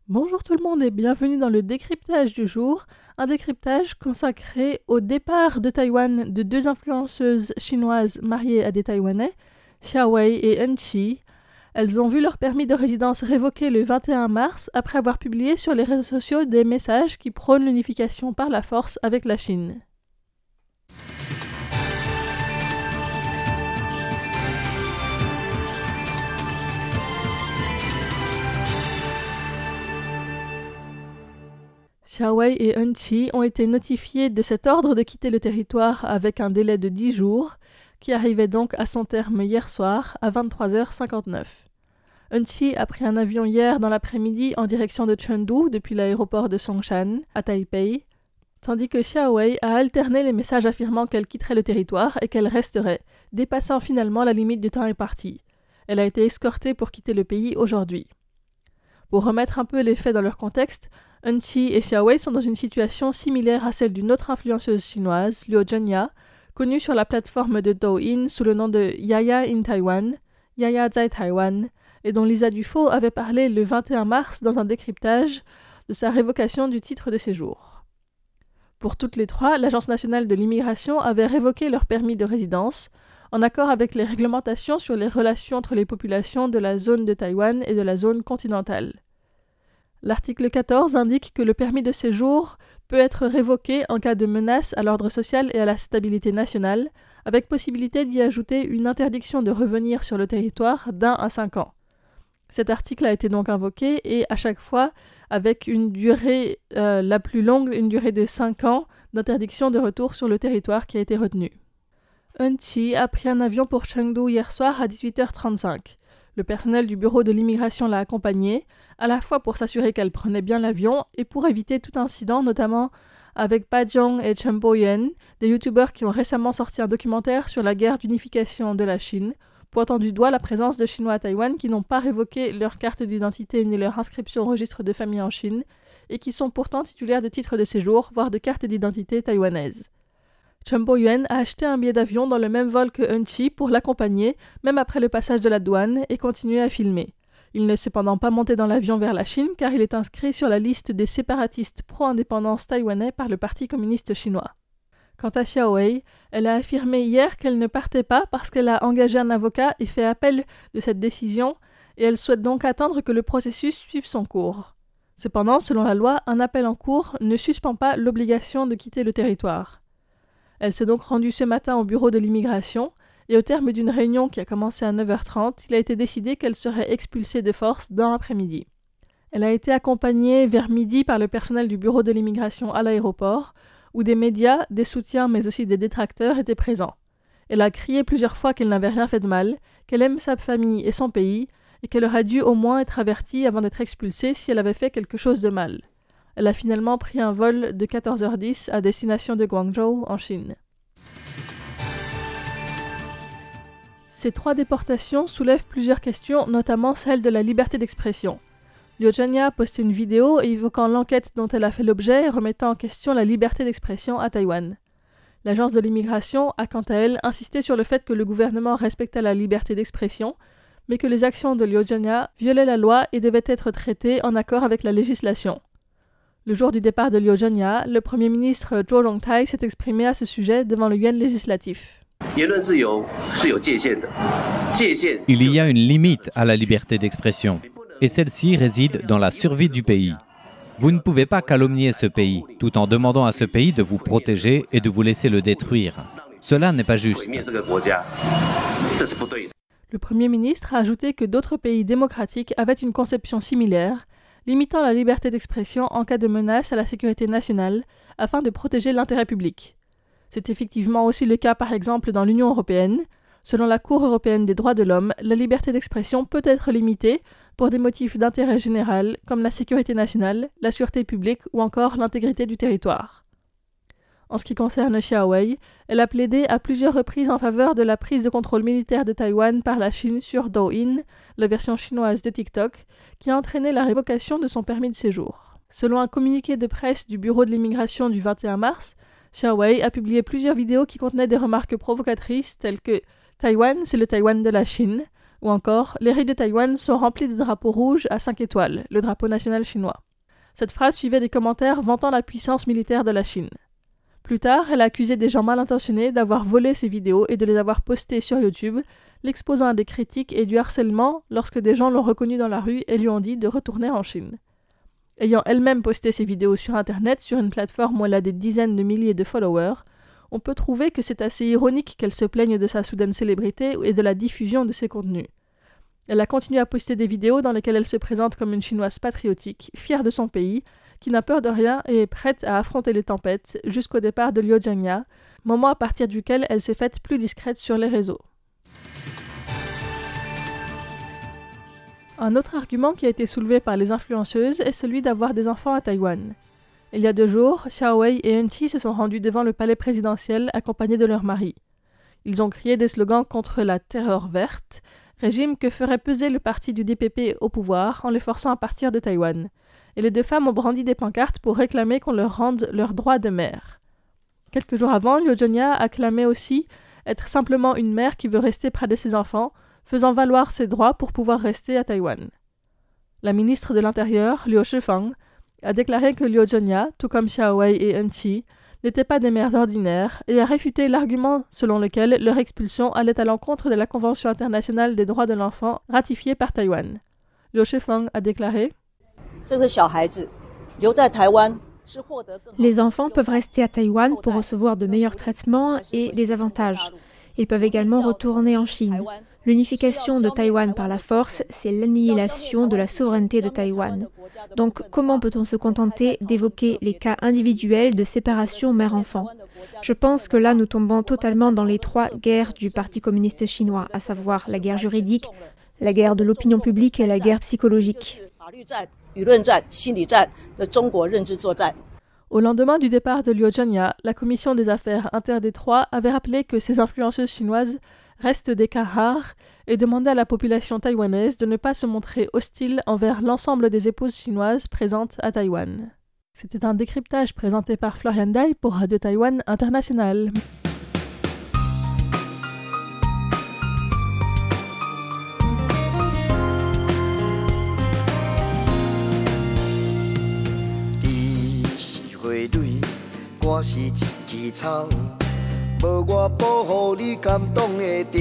Bonjour tout le monde et bienvenue dans le décryptage du jour, un décryptage consacré au départ de Taïwan de deux influenceuses chinoises mariées à des Taïwanais, Xia Wei et En Qi. Elles ont vu leur permis de résidence révoqué le 21 mars après avoir publié sur les réseaux sociaux des messages qui prônent l'unification par la force avec la Chine. Xia Wei et En Qi ont été notifiés de cet ordre de quitter le territoire avec un délai de 10 jours, qui arrivait donc à son terme hier soir à 23h59. En Qi a pris un avion hier dans l'après-midi en direction de Chengdu depuis l'aéroport de Songshan, à Taipei, tandis que Xia Wei a alterné les messages affirmant qu'elle quitterait le territoire et qu'elle resterait, dépassant finalement la limite du temps imparti. Elle a été escortée pour quitter le pays aujourd'hui. Pour remettre un peu les faits dans leur contexte, En Qi et Xia Wei sont dans une situation similaire à celle d'une autre influenceuse chinoise, Liu Zhenya, connue sur la plateforme de Douyin sous le nom de Yaya in Taiwan, Yaya Zai Taiwan, et dont Lisa Dufaux avait parlé le 21 mars dans un décryptage de sa révocation du titre de séjour. Pour toutes les trois, l'Agence nationale de l'immigration avait révoqué leur permis de résidence, en accord avec les réglementations sur les relations entre les populations de la zone de Taïwan et de la zone continentale. L'article 14 indique que le permis de séjour peut être révoqué en cas de menace à l'ordre social et à la stabilité nationale, avec possibilité d'y ajouter une interdiction de revenir sur le territoire d'1 à 5 ans. Cet article a été donc invoqué et à chaque fois avec une durée la plus longue, une durée de 5 ans d'interdiction de retour sur le territoire qui a été retenue. En Qi a pris un avion pour Chengdu hier soir à 18h35. Le personnel du bureau de l'immigration l'a accompagnée, à la fois pour s'assurer qu'elle prenait bien l'avion et pour éviter tout incident, notamment avec Pa Zhong et Chen Boyan, des youtubeurs qui ont récemment sorti un documentaire sur la guerre d'unification de la Chine, pointant du doigt la présence de Chinois à Taïwan qui n'ont pas révoqué leur carte d'identité ni leur inscription au registre de famille en Chine, et qui sont pourtant titulaires de titres de séjour, voire de cartes d'identité taïwanaises. Chen Boyan a acheté un billet d'avion dans le même vol que En Qi pour l'accompagner, même après le passage de la douane, et continuer à filmer. Il n'est cependant pas monté dans l'avion vers la Chine car il est inscrit sur la liste des séparatistes pro-indépendance taïwanais par le Parti communiste chinois. Quant à Xia Wei, elle a affirmé hier qu'elle ne partait pas parce qu'elle a engagé un avocat et fait appel de cette décision, et elle souhaite donc attendre que le processus suive son cours. Cependant, selon la loi, un appel en cours ne suspend pas l'obligation de quitter le territoire. Elle s'est donc rendue ce matin au bureau de l'immigration et au terme d'une réunion qui a commencé à 9h30, il a été décidé qu'elle serait expulsée de force dans l'après-midi. Elle a été accompagnée vers midi par le personnel du bureau de l'immigration à l'aéroport, où des médias, des soutiens mais aussi des détracteurs étaient présents. Elle a crié plusieurs fois qu'elle n'avait rien fait de mal, qu'elle aime sa famille et son pays, et qu'elle aurait dû au moins être avertie avant d'être expulsée si elle avait fait quelque chose de mal. Elle a finalement pris un vol de 14h10 à destination de Guangzhou, en Chine. Ces trois déportations soulèvent plusieurs questions, notamment celle de la liberté d'expression. Liu Zhenya a posté une vidéo évoquant l'enquête dont elle a fait l'objet et remettant en question la liberté d'expression à Taïwan. L'agence de l'immigration a quant à elle insisté sur le fait que le gouvernement respectait la liberté d'expression, mais que les actions de Liu Zhenya violaient la loi et devaient être traitées en accord avec la législation. Le jour du départ de Liu Zhenya, le Premier ministre Zhou Rongtai s'est exprimé à ce sujet devant le yuan législatif. Il y a une limite à la liberté d'expression, et celle-ci réside dans la survie du pays. Vous ne pouvez pas calomnier ce pays, tout en demandant à ce pays de vous protéger et de vous laisser le détruire. Cela n'est pas juste. Le Premier ministre a ajouté que d'autres pays démocratiques avaient une conception similaire, limitant la liberté d'expression en cas de menace à la sécurité nationale afin de protéger l'intérêt public. C'est effectivement aussi le cas par exemple dans l'Union européenne. Selon la Cour européenne des droits de l'homme, la liberté d'expression peut être limitée pour des motifs d'intérêt général comme la sécurité nationale, la sûreté publique ou encore l'intégrité du territoire. En ce qui concerne Xia Wei, elle a plaidé à plusieurs reprises en faveur de la prise de contrôle militaire de Taïwan par la Chine sur Douyin, la version chinoise de TikTok, qui a entraîné la révocation de son permis de séjour. Selon un communiqué de presse du bureau de l'immigration du 21 mars, Xia Wei a publié plusieurs vidéos qui contenaient des remarques provocatrices telles que « Taïwan, c'est le Taïwan de la Chine » Ou encore, les rues de Taïwan sont remplies de drapeaux rouges à 5 étoiles, le drapeau national chinois. Cette phrase suivait des commentaires vantant la puissance militaire de la Chine. Plus tard, elle a accusé des gens mal intentionnés d'avoir volé ces vidéos et de les avoir postées sur YouTube, l'exposant à des critiques et du harcèlement lorsque des gens l'ont reconnue dans la rue et lui ont dit de retourner en Chine. Ayant elle-même posté ces vidéos sur Internet, sur une plateforme où elle a des dizaines de milliers de followers, on peut trouver que c'est assez ironique qu'elle se plaigne de sa soudaine célébrité et de la diffusion de ses contenus. Elle a continué à poster des vidéos dans lesquelles elle se présente comme une Chinoise patriotique, fière de son pays, qui n'a peur de rien et est prête à affronter les tempêtes jusqu'au départ de Liu Jianya, moment à partir duquel elle s'est faite plus discrète sur les réseaux. Un autre argument qui a été soulevé par les influenceuses est celui d'avoir des enfants à Taïwan. Il y a 2 jours, Xiao Wei et Eun-Chi se sont rendus devant le palais présidentiel accompagnés de leur mari. Ils ont crié des slogans contre la terreur verte, régime que ferait peser le parti du DPP au pouvoir en les forçant à partir de Taïwan. Et les 2 femmes ont brandi des pancartes pour réclamer qu'on leur rende leur droit de mère. Quelques jours avant, Liu Jianya a clamé aussi être simplement une mère qui veut rester près de ses enfants, faisant valoir ses droits pour pouvoir rester à Taïwan. La ministre de l'Intérieur, Liu Shifeng, a déclaré que Liu Jianya, tout comme Xiao Wei et Eun-Chi, n'étaient pas des mères ordinaires et a réfuté l'argument selon lequel leur expulsion allait à l'encontre de la Convention internationale des droits de l'enfant ratifiée par Taïwan. Liu Shifeng a déclaré « Les enfants peuvent rester à Taïwan pour recevoir de meilleurs traitements et des avantages. Ils peuvent également retourner en Chine. L'unification de Taïwan par la force, c'est l'annihilation de la souveraineté de Taïwan. Donc, comment peut-on se contenter d'évoquer les cas individuels de séparation mère-enfant? Je pense que là, nous tombons totalement dans les 3 guerres du Parti communiste chinois, à savoir la guerre juridique, la guerre de l'opinion publique et la guerre psychologique. » Au lendemain du départ de Liu Jianya, la commission des affaires interdétroits avait rappelé que ces influenceuses chinoises restent des cas rares et demandait à la population taïwanaise de ne pas se montrer hostile envers l'ensemble des épouses chinoises présentes à Taïwan. C'était un décryptage présenté par Florian Dai pour Radio Taïwan International.无我保护你感动会着。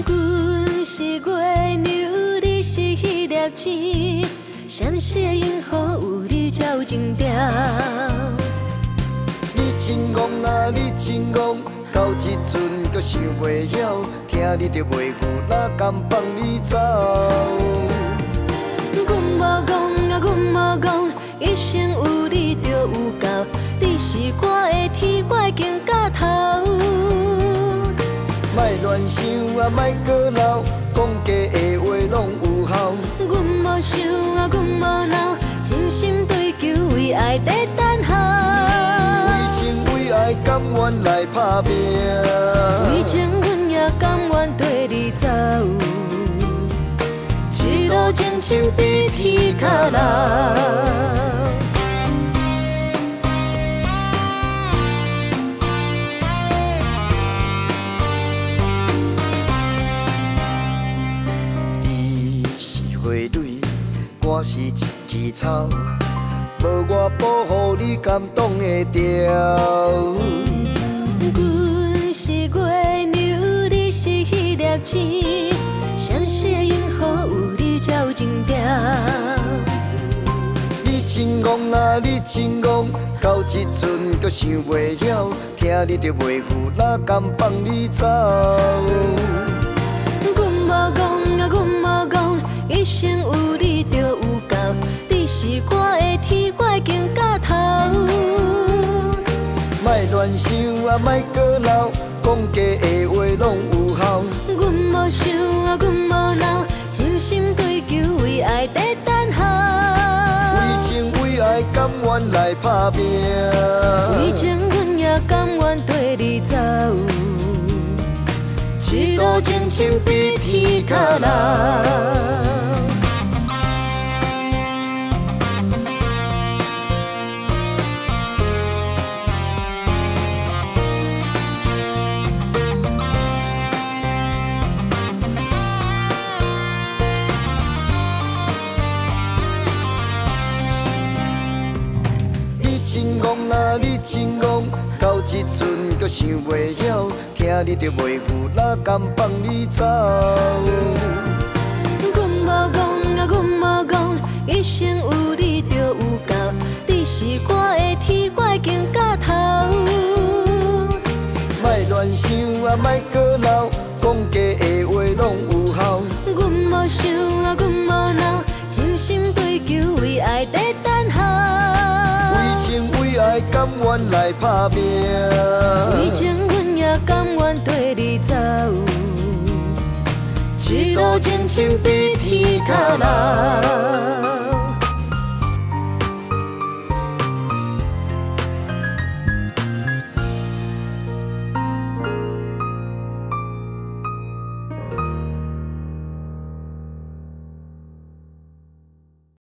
阮是月牛，你是迄粒星，闪烁萤火有你照前条。你真戆啊，你真戆，到这阵阁想袂晓，听你着袂赴，哪甘放你走？阮无戆啊，阮无戆，一生有你着有够。你是我的天，我会行到头。莫乱想啊，莫搁闹，讲假的话拢有效。阮无想啊，阮无闹，真心追求为爱在等候。为情为爱，甘愿来打拼。为情阮也甘愿跟你走。一路情深比天较老。我是一枝草，无我保护你感动会着。阮是月牛，你是迄粒星，闪烁萤火有你照前条。你真戆啊，你真戆，到这阵阁想袂晓，听你着袂赴，哪甘放你走？阮无戆啊，阮无戆，一生有你着有够。你是我的天，我会行到头。莫乱想啊，莫搁闹，讲假的话拢有效。阮无想啊，阮无闹，真心追求为爱在等候。为情为爱，甘愿来打拼。为情阮也甘愿跟你走。一路情深比天较老。你真戆，到这阵阁想袂晓，听你着袂赴，哪甘放你走？阮无戆啊，阮无戆，一生有你着有够，你是我的天，我已经到头。莫乱想啊，莫阁闹，讲假的话拢有效。阮无想啊，阮无闹，真心追求为爱在等候。为情为爱，甘愿来打拼。为情阮也甘愿跟你走。一路情深比天较老。